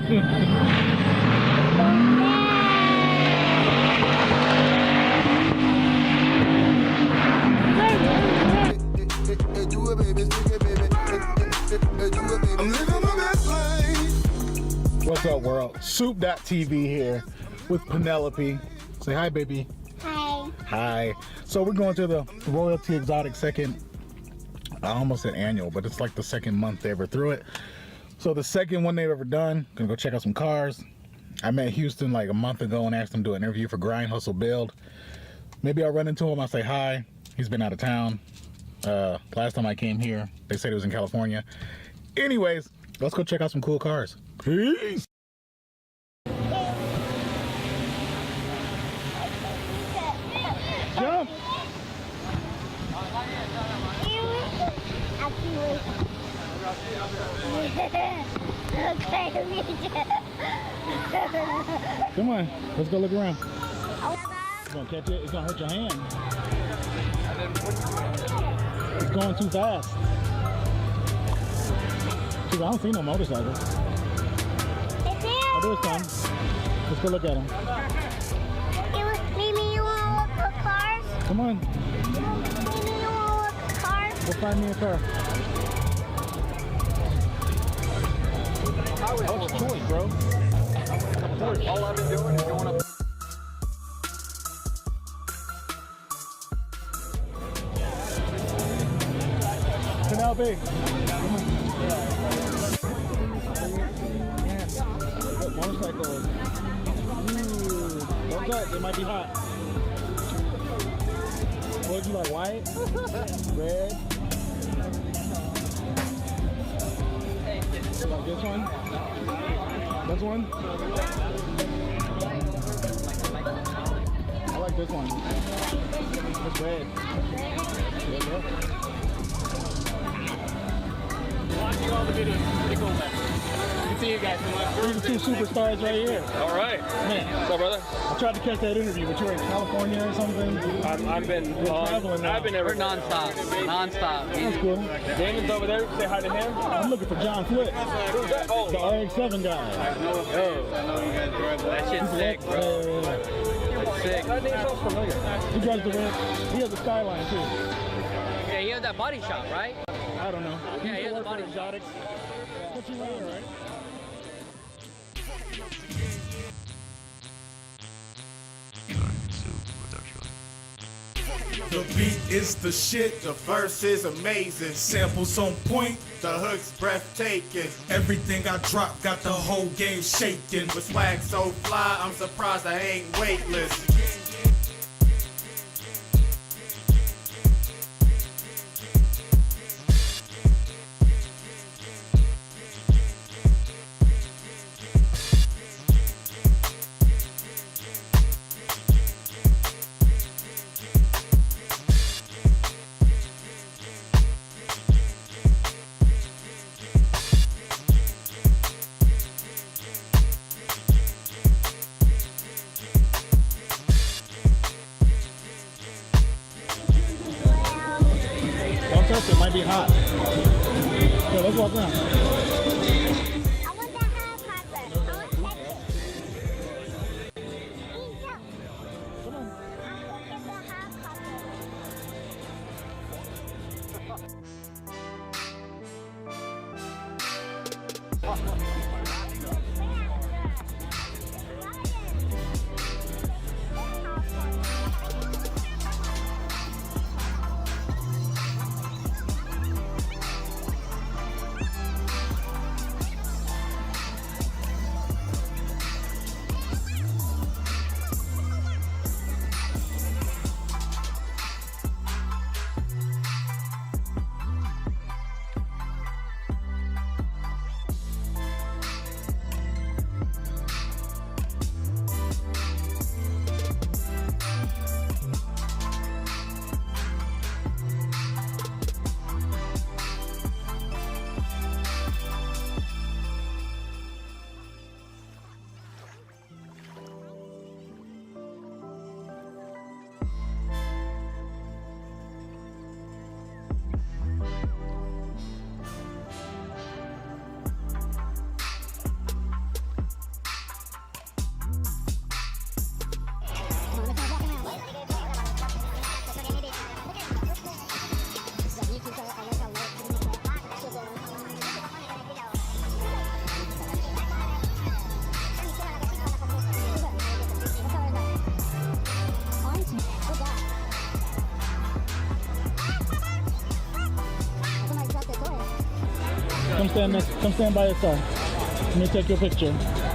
What's up, world? Soup.tv here with Penelope. Say hi, baby. Hi. Hi. So we're going to the Royalty Exotic second, I almost said annual, but it's like the second month they ever threw it. So the second one they've ever done. Gonna go check out some cars. I met Houston like a month ago and asked him to do an interview for Grind Hustle Build. Maybe I'll run into him, I'll say hi. He's been out of town. Last time I came here, they said he was in California. Anyways, let's go check out some cool cars. Peace. Jump. Come on, let's go look around. It's gonna catch it, it's gonna hurt your hand. It's going too fast. I don't see no motorcycles. Oh, there's some. Let's go look at them. Mimi, you want to look at cars? Come on. Mimi, you want to look at cars? Go find me a car. What's your choice, bro? All I've been doing is going up. Penelope. Motorcycles. Ooh, don't touch, they might be hot. What would you like, white? Red? Like this one? This one? I like this one. It's red. Yeah. Watching all the videos, pretty cool, man. Good to see you guys. These are two superstars right here. All right. Man. What's up, brother? I tried to catch that interview, but you were in California or something? I've been traveling now. I've been everywhere. We're non-stop. That's cool. Damon's over there. Say hi to him. I'm looking for John Flip. Who's that? Oh, The RX-7 guy. I know you guys drive that. That shit's sick, bro. That's sick. That name sounds familiar. He drives the red. He has a Skyline too. Yeah, he has that body shop, right? I don't know. Yeah, he has a work body for shop. Exotics. What you wear, right? The beat is the shit, the verse is amazing. Samples on point, the hook's breathtaking. Everything I drop got the whole game shaking. With swag so fly, I'm surprised I ain't weightless. Don't touch it, might be hot. So let's walk around. I want the helicopter. I want to catch it. Come on. I want to get the helicopter. Come stand by your car. Let me take your picture.